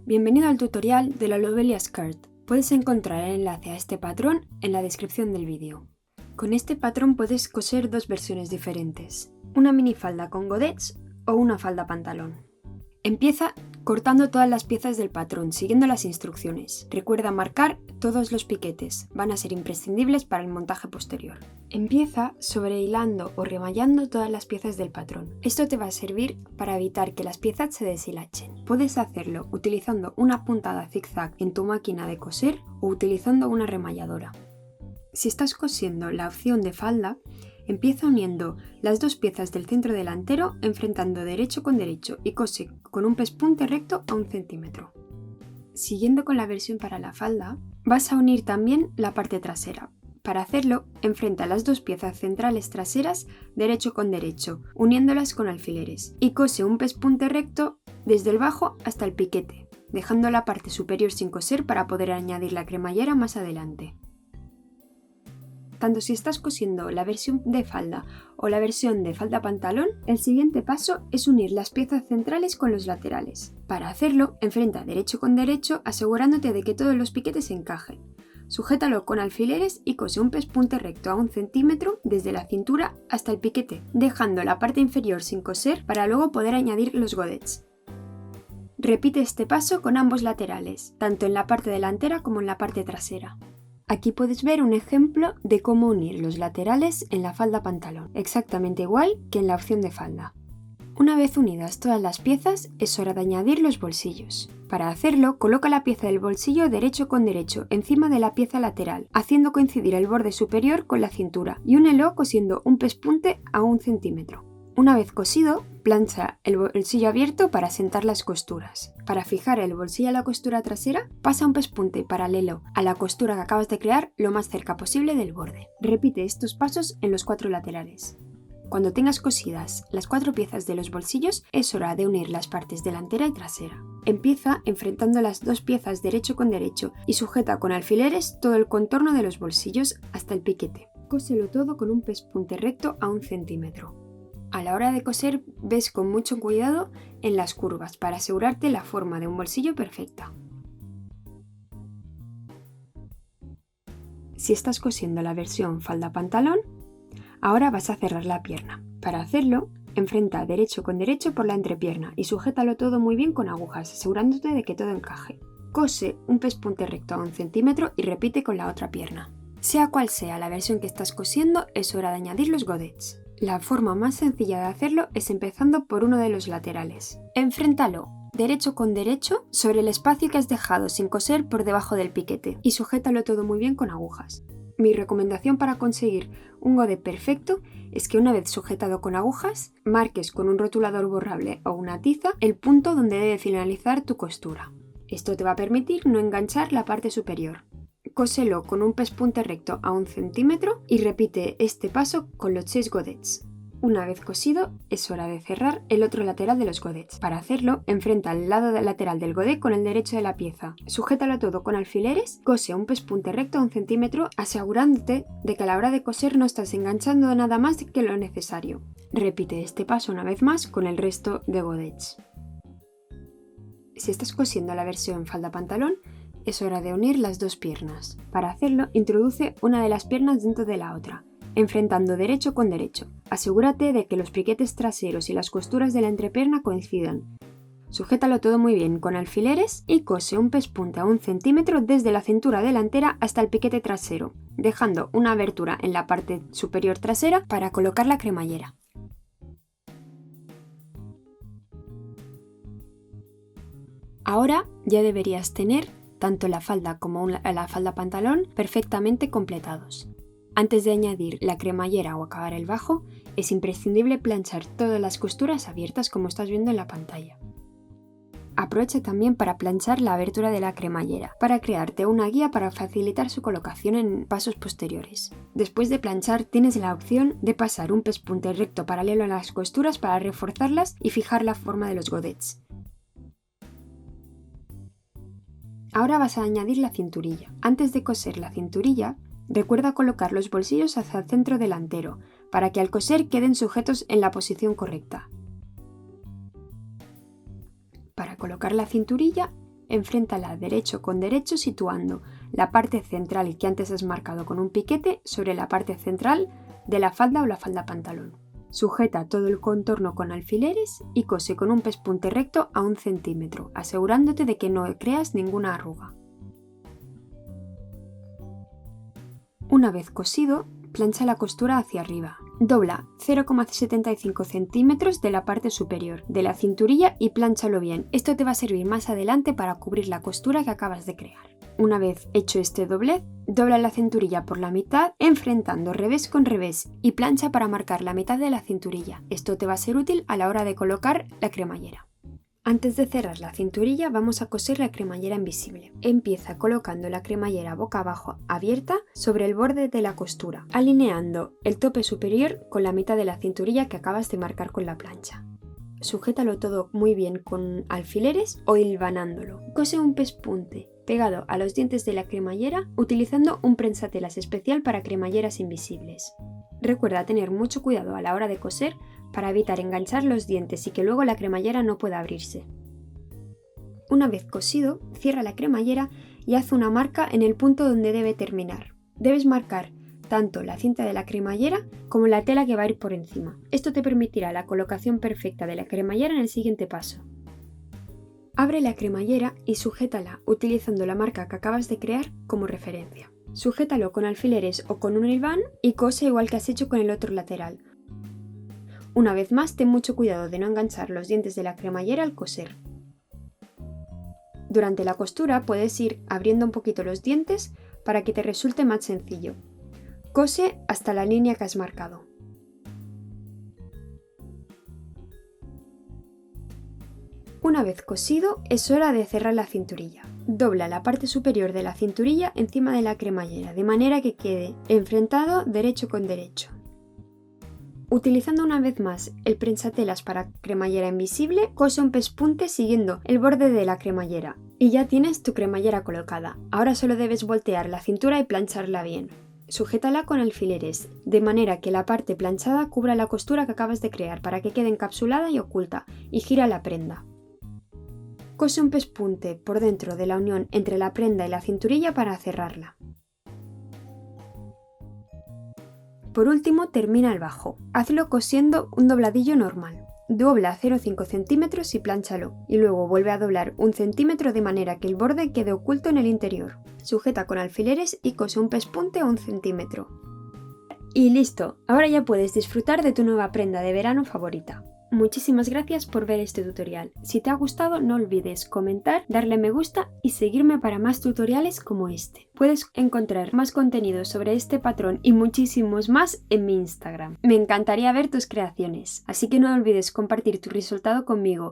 Bienvenido al tutorial de la Lobelia Skirt. Puedes encontrar el enlace a este patrón en la descripción del vídeo. Con este patrón puedes coser dos versiones diferentes, una minifalda con godets o una falda pantalón. Empieza cortando todas las piezas del patrón, siguiendo las instrucciones. Recuerda marcar todos los piquetes, van a ser imprescindibles para el montaje posterior. Empieza sobrehilando o remallando todas las piezas del patrón. Esto te va a servir para evitar que las piezas se deshilachen. Puedes hacerlo utilizando una puntada zigzag en tu máquina de coser o utilizando una remalladora. Si estás cosiendo la opción de falda, empieza uniendo las dos piezas del centro delantero enfrentando derecho con derecho y cose con un pespunte recto a 1 centímetro. Siguiendo con la versión para la falda, vas a unir también la parte trasera. Para hacerlo, enfrenta las dos piezas centrales traseras derecho con derecho, uniéndolas con alfileres, y cose un pespunte recto desde el bajo hasta el piquete, dejando la parte superior sin coser para poder añadir la cremallera más adelante. Tanto si estás cosiendo la versión de falda o la versión de falda pantalón, el siguiente paso es unir las piezas centrales con los laterales. Para hacerlo, enfrenta derecho con derecho asegurándote de que todos los piquetes encajen. Sujétalo con alfileres y cose un pespunte recto a 1 centímetro desde la cintura hasta el piquete, dejando la parte inferior sin coser para luego poder añadir los godets. Repite este paso con ambos laterales, tanto en la parte delantera como en la parte trasera. Aquí puedes ver un ejemplo de cómo unir los laterales en la falda pantalón, exactamente igual que en la opción de falda. Una vez unidas todas las piezas, es hora de añadir los bolsillos. Para hacerlo, coloca la pieza del bolsillo derecho con derecho encima de la pieza lateral, haciendo coincidir el borde superior con la cintura y únelo cosiendo un pespunte a 1 centímetro. Una vez cosido, plancha el bolsillo abierto para asentar las costuras. Para fijar el bolsillo a la costura trasera, pasa un pespunte paralelo a la costura que acabas de crear lo más cerca posible del borde. Repite estos pasos en los 4 laterales. Cuando tengas cosidas las 4 piezas de los bolsillos, es hora de unir las partes delantera y trasera. Empieza enfrentando las dos piezas derecho con derecho y sujeta con alfileres todo el contorno de los bolsillos hasta el piquete. Cóselo todo con un pespunte recto a 1 centímetro. A la hora de coser, ves con mucho cuidado en las curvas para asegurarte la forma de un bolsillo perfecta. Si estás cosiendo la versión falda-pantalón, ahora vas a cerrar la pierna. Para hacerlo, enfrenta derecho con derecho por la entrepierna y sujétalo todo muy bien con agujas, asegurándote de que todo encaje. Cose un pespunte recto a 1 centímetro y repite con la otra pierna. Sea cual sea la versión que estás cosiendo, es hora de añadir los godets. La forma más sencilla de hacerlo es empezando por uno de los laterales. Enfréntalo derecho con derecho sobre el espacio que has dejado sin coser por debajo del piquete y sujétalo todo muy bien con agujas. Mi recomendación para conseguir un godet perfecto es que una vez sujetado con agujas, marques con un rotulador borrable o una tiza el punto donde debe finalizar tu costura. Esto te va a permitir no enganchar la parte superior. Cóselo con un pespunte recto a 1 centímetro y repite este paso con los 6 godets. Una vez cosido, es hora de cerrar el otro lateral de los godets. Para hacerlo, enfrenta el lado lateral del godet con el derecho de la pieza. Sujétalo todo con alfileres, cose un pespunte recto a 1 centímetro, asegurándote de que a la hora de coser no estás enganchando nada más que lo necesario. Repite este paso una vez más con el resto de godets. Si estás cosiendo la versión falda-pantalón, es hora de unir las dos piernas. Para hacerlo, introduce una de las piernas dentro de la otra, enfrentando derecho con derecho. Asegúrate de que los piquetes traseros y las costuras de la entrepierna coincidan. Sujétalo todo muy bien con alfileres y cose un pespunte a 1 centímetro desde la cintura delantera hasta el piquete trasero, dejando una abertura en la parte superior trasera para colocar la cremallera. Ahora ya deberías tener tanto la falda como la falda pantalón perfectamente completados. Antes de añadir la cremallera o acabar el bajo, es imprescindible planchar todas las costuras abiertas como estás viendo en la pantalla. Aprovecha también para planchar la abertura de la cremallera, para crearte una guía para facilitar su colocación en pasos posteriores. Después de planchar, tienes la opción de pasar un pespunte recto paralelo a las costuras para reforzarlas y fijar la forma de los godets. Ahora vas a añadir la cinturilla. Antes de coser la cinturilla, recuerda colocar los bolsillos hacia el centro delantero, para que al coser queden sujetos en la posición correcta. Para colocar la cinturilla, enfréntala derecho con derecho situando la parte central que antes has marcado con un piquete sobre la parte central de la falda o la falda pantalón. Sujeta todo el contorno con alfileres y cose con un pespunte recto a 1 centímetro, asegurándote de que no creas ninguna arruga. Una vez cosido, plancha la costura hacia arriba. Dobla 0,75 centímetros de la parte superior de la cinturilla y plánchalo bien. Esto te va a servir más adelante para cubrir la costura que acabas de crear. Una vez hecho este doblez, dobla la cinturilla por la mitad, enfrentando revés con revés y plancha para marcar la mitad de la cinturilla. Esto te va a ser útil a la hora de colocar la cremallera. Antes de cerrar la cinturilla vamos a coser la cremallera invisible. Empieza colocando la cremallera boca abajo abierta sobre el borde de la costura, alineando el tope superior con la mitad de la cinturilla que acabas de marcar con la plancha. Sujétalo todo muy bien con alfileres o hilvanándolo. Cose un pespunte pegado a los dientes de la cremallera utilizando un prensatelas especial para cremalleras invisibles. Recuerda tener mucho cuidado a la hora de coser para evitar enganchar los dientes y que luego la cremallera no pueda abrirse. Una vez cosido, cierra la cremallera y haz una marca en el punto donde debe terminar. Debes marcar tanto la cinta de la cremallera como la tela que va a ir por encima. Esto te permitirá la colocación perfecta de la cremallera en el siguiente paso. Abre la cremallera y sujétala utilizando la marca que acabas de crear como referencia. Sujétalo con alfileres o con un hilván y cose igual que has hecho con el otro lateral. Una vez más, ten mucho cuidado de no enganchar los dientes de la cremallera al coser. Durante la costura puedes ir abriendo un poquito los dientes para que te resulte más sencillo. Cose hasta la línea que has marcado. Una vez cosido, es hora de cerrar la cinturilla. Dobla la parte superior de la cinturilla encima de la cremallera, de manera que quede enfrentado derecho con derecho. Utilizando una vez más el prensatelas para cremallera invisible, cose un pespunte siguiendo el borde de la cremallera. Y ya tienes tu cremallera colocada. Ahora solo debes voltear la cintura y plancharla bien. Sujétala con alfileres, de manera que la parte planchada cubra la costura que acabas de crear para que quede encapsulada y oculta, y gira la prenda. Cose un pespunte por dentro de la unión entre la prenda y la cinturilla para cerrarla. Por último, termina el bajo. Hazlo cosiendo un dobladillo normal. Dobla 0,5 centímetros y plánchalo, y luego vuelve a doblar 1 centímetro de manera que el borde quede oculto en el interior. Sujeta con alfileres y cose un pespunte o 1 centímetro. Y listo, ahora ya puedes disfrutar de tu nueva prenda de verano favorita. Muchísimas gracias por ver este tutorial. Si te ha gustado no olvides comentar, darle me gusta y seguirme para más tutoriales como este. Puedes encontrar más contenido sobre este patrón y muchísimos más en mi Instagram. Me encantaría ver tus creaciones, así que no olvides compartir tu resultado conmigo